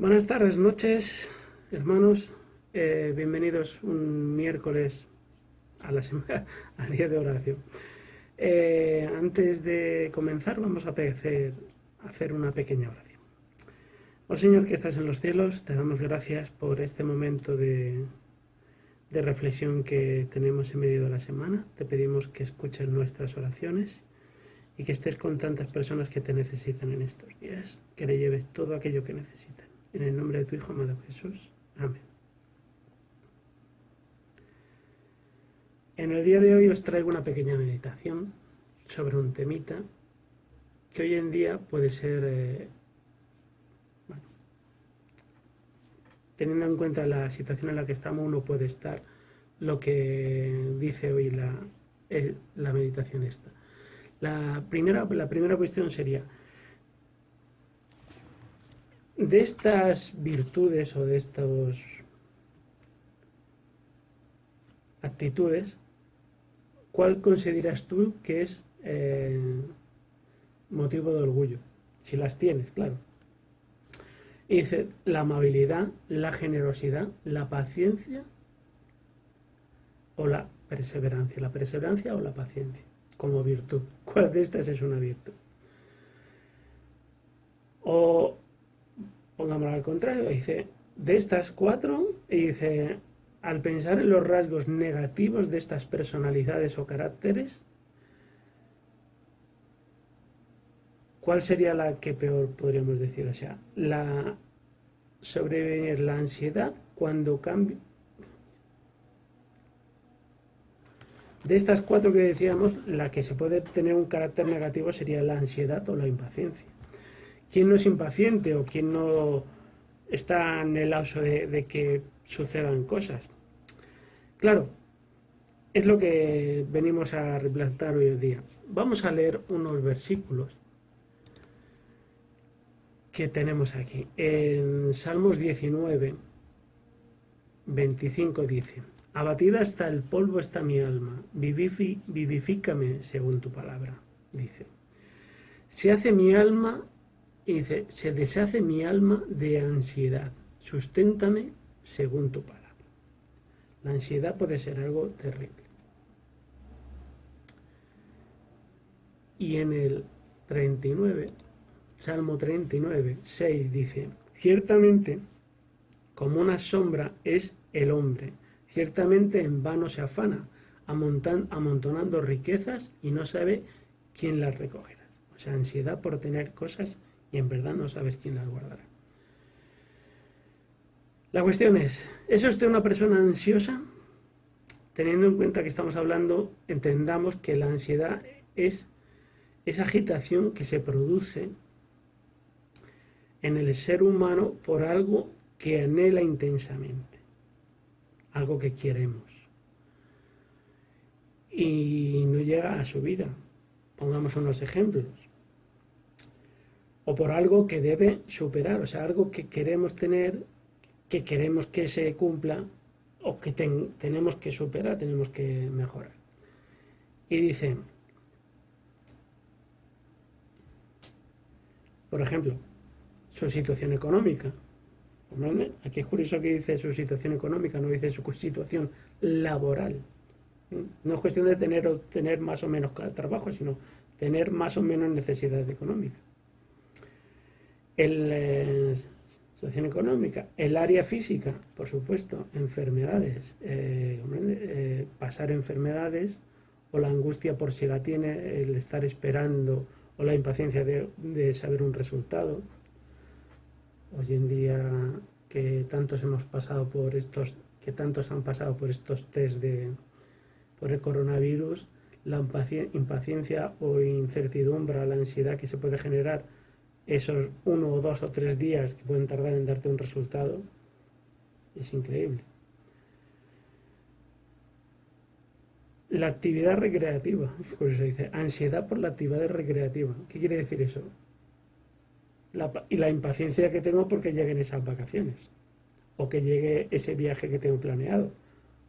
Buenas tardes, noches, hermanos. Bienvenidos un miércoles a la semana, al día de oración. Antes de comenzar, vamos a hacer una pequeña oración. Oh Señor que estás en los cielos, te damos gracias por este momento de reflexión que tenemos en medio de la semana. Te pedimos que escuches nuestras oraciones y que estés con tantas personas que te necesitan en estos días, que le lleves todo aquello que necesitan. En el nombre de tu Hijo amado Jesús. Amén. En el día de hoy os traigo una pequeña meditación sobre un temita que hoy en día puede ser, teniendo en cuenta la situación en la que estamos, uno puede estar, lo que dice hoy la meditación esta. La primera cuestión sería, de estas virtudes o de estas actitudes, ¿cuál consideras tú que es motivo de orgullo? Si las tienes, claro. Y dice, la amabilidad, la generosidad, la paciencia o la perseverancia o la paciencia, como virtud. ¿Cuál de estas es una virtud? O pongámoslo al contrario, dice, de estas cuatro, y dice, al pensar en los rasgos negativos de estas personalidades o caracteres, ¿cuál sería la que peor podríamos decir? O sea, sobrevenir la ansiedad cuando cambia. De estas cuatro que decíamos, la que se puede tener un carácter negativo sería la ansiedad o la impaciencia. ¿Quién no es impaciente o quién no está anheloso de que sucedan cosas? Claro, es lo que venimos a replantear hoy en día. Vamos a leer unos versículos que tenemos aquí. En Salmos 19, 25 dice, abatida hasta el polvo está mi alma, vivifícame según tu palabra, dice. Se hace mi alma, y dice, se deshace mi alma de ansiedad, susténtame según tu palabra. La ansiedad puede ser algo terrible. Y en el 39, Salmo 39, 6 dice, ciertamente como una sombra es el hombre, ciertamente en vano se afana, amontonando riquezas y no sabe quién las recogerá. O sea, ansiedad por tener cosas y en verdad no sabes quién las guardará. La cuestión ¿es usted una persona ansiosa? Teniendo en cuenta que estamos hablando, entendamos que la ansiedad es esa agitación que se produce en el ser humano por algo que anhela intensamente, algo que queremos y no llega a su vida. Pongamos unos ejemplos. O por algo que debe superar, o sea, algo que queremos tener, que queremos que se cumpla o que tenemos que superar, tenemos que mejorar. Y dice, por ejemplo, su situación económica. Aquí es curioso que dice su situación económica, no dice su situación laboral. No es cuestión de tener más o menos trabajo, sino tener más o menos necesidad económica. Situación económica, el área física, por supuesto, enfermedades, pasar enfermedades o la angustia por si la tiene, el estar esperando o la impaciencia de saber un resultado. Hoy en día que tantos han pasado por estos test por el coronavirus, la impaciencia o incertidumbre, la ansiedad que se puede generar esos 1 o 2 o 3 días que pueden tardar en darte un resultado, es increíble. La actividad recreativa, por eso dice, ansiedad por la actividad recreativa. ¿Qué quiere decir eso? Y la impaciencia que tengo porque lleguen esas vacaciones, o que llegue ese viaje que tengo planeado,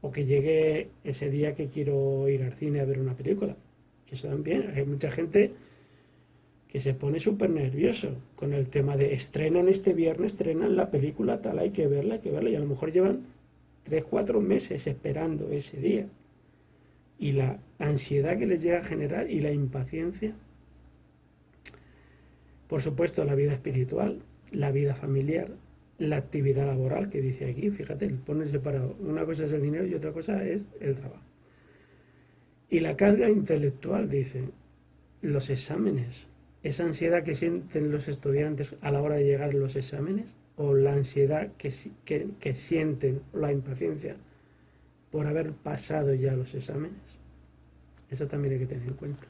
o que llegue ese día que quiero ir al cine a ver una película. Que eso también, hay mucha gente que se pone súper nervioso con el tema de estrenan este viernes, estrenan la película tal, hay que verla, y a lo mejor llevan 3, 4 meses esperando ese día. Y la ansiedad que les llega a generar y la impaciencia. Por supuesto, la vida espiritual, la vida familiar, la actividad laboral que dice aquí, fíjate, pone separado. Una cosa es el dinero y otra cosa es el trabajo. Y la carga intelectual, dice, los exámenes, esa ansiedad que sienten los estudiantes a la hora de llegar a los exámenes, o la ansiedad que sienten, la impaciencia por haber pasado ya los exámenes. Eso también hay que tener en cuenta.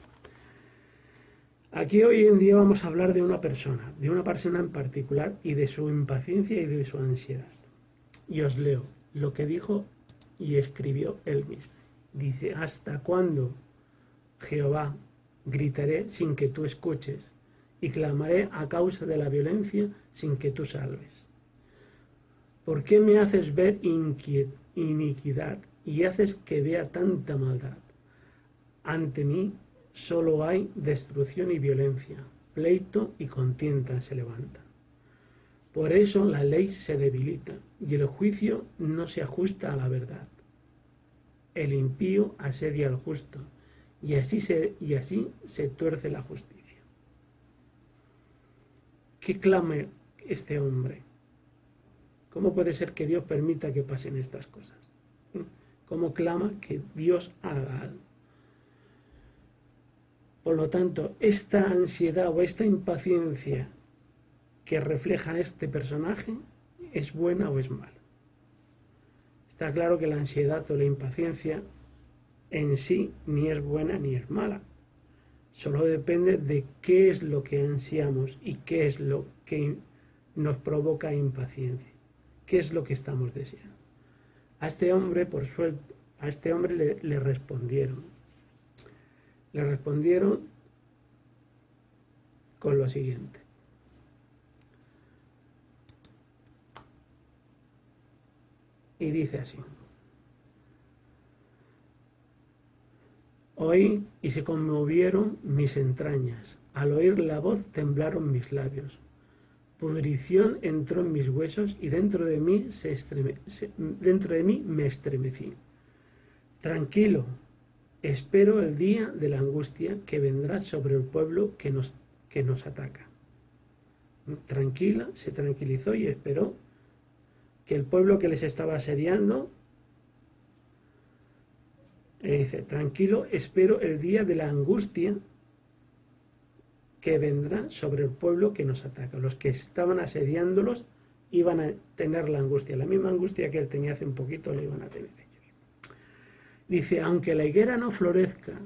Aquí hoy en día vamos a hablar de una persona en particular y de su impaciencia y de su ansiedad. Y os leo lo que dijo y escribió él mismo. Dice, ¿hasta cuándo, Jehová, gritaré sin que tú escuches y clamaré a causa de la violencia sin que tú salves? ¿Por qué me haces ver iniquidad y haces que vea tanta maldad? Ante mí solo hay destrucción y violencia, pleito y contienda se levantan. Por eso la ley se debilita y el juicio no se ajusta a la verdad. El impío asedia al justo y así se tuerce la justicia. ¿Qué clama este hombre? ¿Cómo puede ser que Dios permita que pasen estas cosas? ¿Cómo clama que Dios haga algo? Por lo tanto, esta ansiedad o esta impaciencia que refleja este personaje, ¿es buena o es mala? Está claro que la ansiedad o la impaciencia en sí ni es buena ni es mala. Solo depende de qué es lo que ansiamos y qué es lo que nos provoca impaciencia. ¿Qué es lo que estamos deseando? A este hombre, por suerte, le respondieron. Le respondieron con lo siguiente. Y dice así. Oí y se conmovieron mis entrañas. Al oír la voz temblaron mis labios. Pudrición entró en mis huesos y dentro de mí me estremecí. Tranquilo, espero el día de la angustia que vendrá sobre el pueblo que nos ataca. Tranquila, se tranquilizó y esperó que el pueblo que les estaba asediando, dice, tranquilo, espero el día de la angustia que vendrá sobre el pueblo que nos ataca. Los que estaban asediándolos iban a tener la angustia, la misma angustia que él tenía hace un poquito la iban a tener ellos. Dice, aunque la higuera no florezca,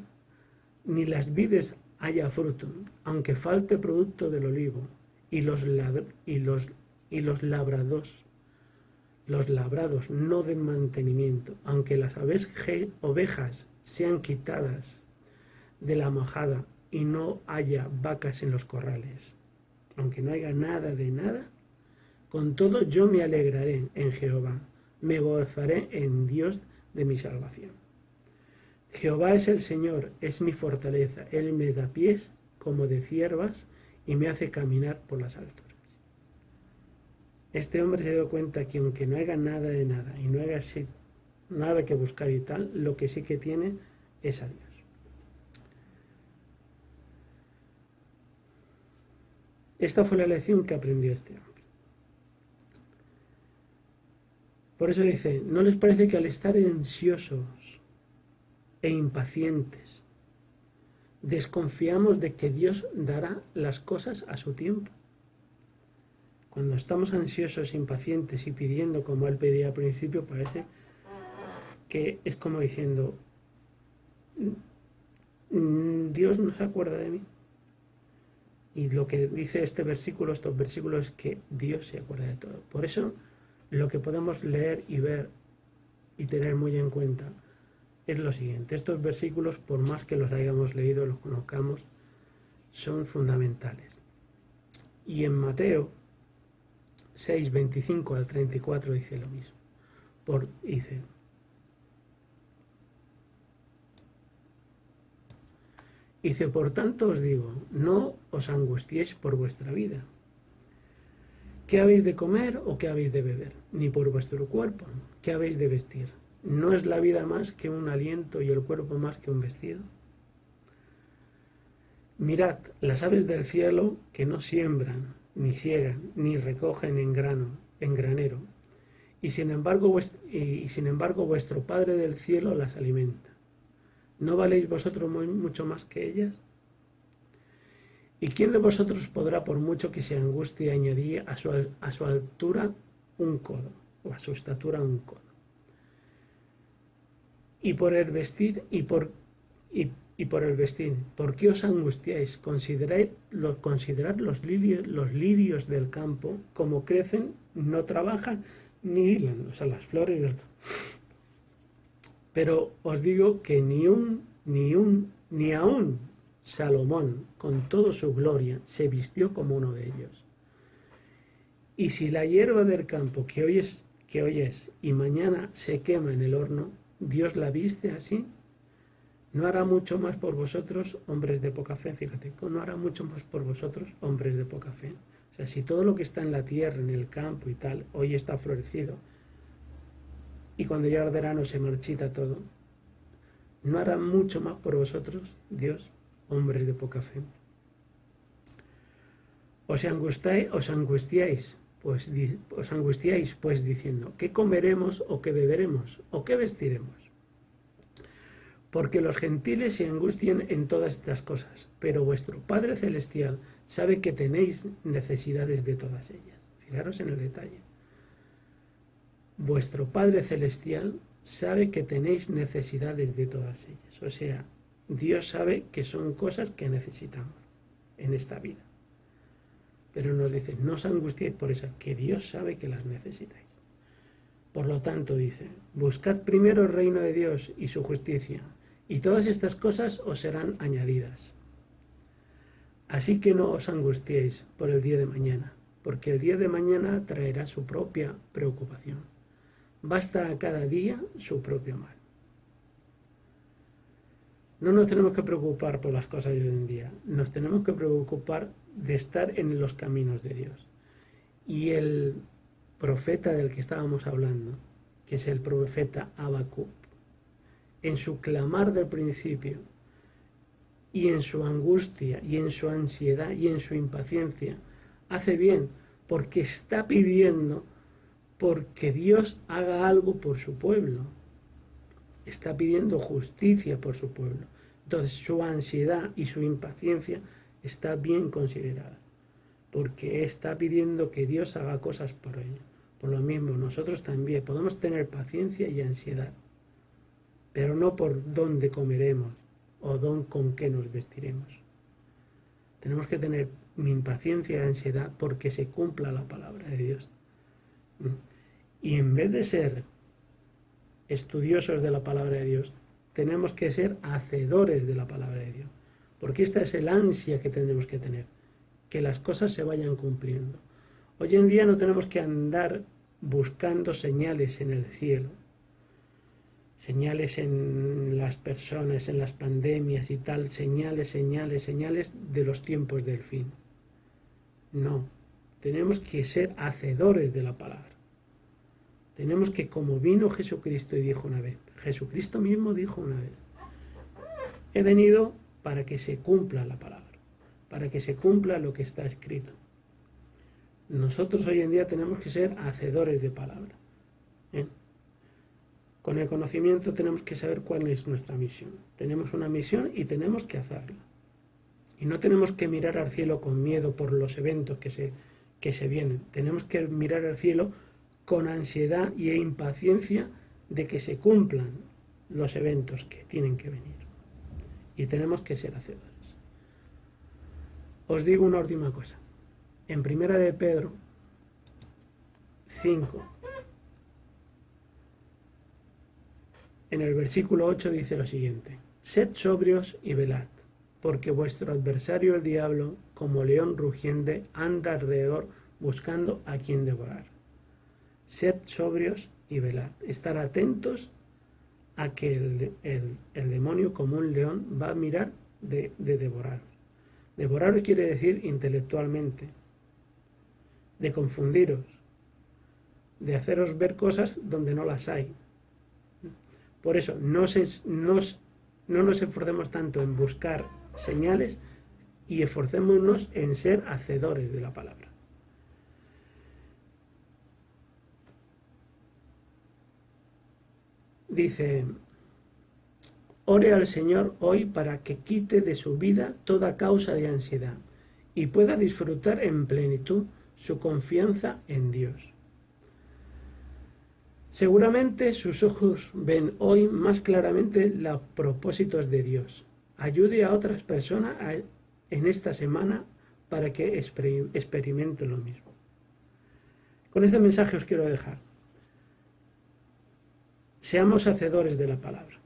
ni las vides haya fruto, aunque falte producto del olivo, y los labrados no den mantenimiento, aunque las ovejas sean quitadas de la majada y no haya vacas en los corrales, aunque no haya nada de nada, con todo yo me alegraré en Jehová, me gozaré en Dios de mi salvación. Jehová es el Señor, es mi fortaleza, Él me da pies como de ciervas y me hace caminar por las alturas. Este hombre se dio cuenta que aunque no haya nada de nada y no haya nada que buscar y tal, lo que sí que tiene es a Dios. Esta fue la lección que aprendió este hombre. Por eso dice, ¿no les parece que al estar ansiosos e impacientes, desconfiamos de que Dios dará las cosas a su tiempo? Cuando estamos ansiosos, impacientes y pidiendo como él pedía al principio, parece que es como diciendo, Dios no se acuerda de mí. Y lo que dice estos versículos es que Dios se acuerda de todo. Por eso lo que podemos leer y ver y tener muy en cuenta es lo siguiente. Estos versículos, por más que los hayamos leído, los conozcamos, son fundamentales. Y en Mateo 6, 25 al 34 dice lo mismo. Dice, por tanto os digo, no os angustiéis por vuestra vida. ¿Qué habéis de comer o qué habéis de beber? Ni por vuestro cuerpo, ¿qué habéis de vestir? ¿No es la vida más que un aliento y el cuerpo más que un vestido? Mirad las aves del cielo que no siembran, ni siegan, ni recogen en granero, y sin embargo vuestro Padre del cielo las alimenta. ¿No valéis vosotros mucho más que ellas? ¿Y quién de vosotros podrá, por mucho que se angustie, añadir a su altura un codo, o a su estatura un codo? Y por el vestir, ¿por qué os angustiáis? Considerad los lirios del campo, como crecen, no trabajan, ni hilan, o sea, las flores del campo. Pero os digo que ni aún Salomón, con toda su gloria, se vistió como uno de ellos. Y si la hierba del campo que hoy es y mañana se quema en el horno, Dios la viste así, ¿no hará mucho más por vosotros, hombres de poca fe? Fíjate, no hará mucho más por vosotros, hombres de poca fe. O sea, si todo lo que está en la tierra, en el campo y tal, hoy está florecido, y cuando llega el verano se marchita todo, ¿no hará mucho más por vosotros, Dios, hombres de poca fe? Os angustiáis, pues diciendo, ¿qué comeremos o qué beberemos o qué vestiremos? Porque los gentiles se angustian en todas estas cosas, pero vuestro Padre Celestial sabe que tenéis necesidades de todas ellas. Fijaros en el detalle. Vuestro Padre Celestial sabe que tenéis necesidades de todas ellas. O sea, Dios sabe que son cosas que necesitamos en esta vida. Pero nos dice, no os angustiéis por eso, que Dios sabe que las necesitáis. Por lo tanto, dice, buscad primero el reino de Dios y su justicia, y todas estas cosas os serán añadidas. Así que no os angustiéis por el día de mañana, porque el día de mañana traerá su propia preocupación. Basta a cada día su propio mal. No nos tenemos que preocupar por las cosas de hoy en día, nos tenemos que preocupar de estar en los caminos de Dios. Y el profeta del que estábamos hablando, que es el profeta Habacuc, en su clamar del principio, y en su angustia, y en su ansiedad, y en su impaciencia, hace bien, porque está pidiendo porque Dios haga algo por su pueblo. Está pidiendo justicia por su pueblo. Entonces su ansiedad y su impaciencia está bien considerada, porque está pidiendo que Dios haga cosas por ello. Por lo mismo, nosotros también podemos tener paciencia y ansiedad, pero no por dónde comeremos o con qué nos vestiremos. Tenemos que tener impaciencia y ansiedad porque se cumpla la palabra de Dios. Y en vez de ser estudiosos de la palabra de Dios, tenemos que ser hacedores de la palabra de Dios, porque esta es el ansia que tenemos que tener, que las cosas se vayan cumpliendo. Hoy en día no tenemos que andar buscando señales en el cielo, señales en las personas, en las pandemias y tal, señales de los tiempos del fin. No, tenemos que ser hacedores de la palabra. Tenemos que, como vino Jesucristo y dijo una vez, Jesucristo mismo dijo una vez, he venido para que se cumpla la palabra, para que se cumpla lo que está escrito. Nosotros hoy en día tenemos que ser hacedores de palabra. Con el conocimiento tenemos que saber cuál es nuestra misión. Tenemos una misión y tenemos que hacerla. Y no tenemos que mirar al cielo con miedo por los eventos que se vienen. Tenemos que mirar al cielo con ansiedad y impaciencia de que se cumplan los eventos que tienen que venir. Y tenemos que ser hacedores. Os digo una última cosa. En 1 de Pedro 5, en el versículo 8 dice lo siguiente: sed sobrios y velad, porque vuestro adversario el diablo, como león rugiente, anda alrededor buscando a quien devorar. Sed sobrios y velad. Estar atentos a que el demonio, como un león, va a mirar de devoraros. Devoraros quiere decir intelectualmente, de confundiros, de haceros ver cosas donde no las hay. Por eso, no nos esforcemos tanto en buscar señales y esforcémonos en ser hacedores de la palabra. Dice, ore al Señor hoy para que quite de su vida toda causa de ansiedad y pueda disfrutar en plenitud su confianza en Dios. Seguramente sus ojos ven hoy más claramente los propósitos de Dios. Ayude a otras personas en esta semana para que experimenten lo mismo. Con este mensaje os quiero dejar. Seamos hacedores de la palabra.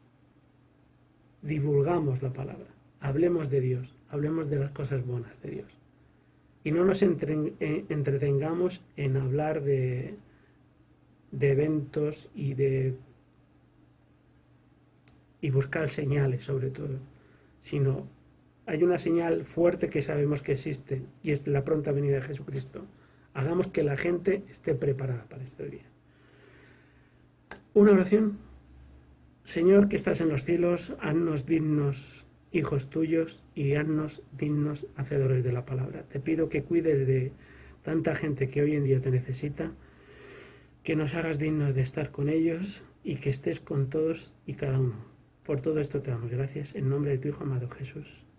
Divulgamos la palabra. Hablemos de Dios. Hablemos de las cosas buenas de Dios. Y no nos entretengamos en hablar de eventos y buscar señales sobre todo, sino hay una señal fuerte que sabemos que existe y es la pronta venida de Jesucristo. Hagamos que la gente esté preparada para este día. Una oración. Señor que estás en los cielos, haznos dignos hijos tuyos y haznos dignos hacedores de la palabra. Te pido que cuides de tanta gente que hoy en día te necesita, que nos hagas dignos de estar con ellos y que estés con todos y cada uno. Por todo esto te damos gracias en nombre de tu Hijo amado Jesús.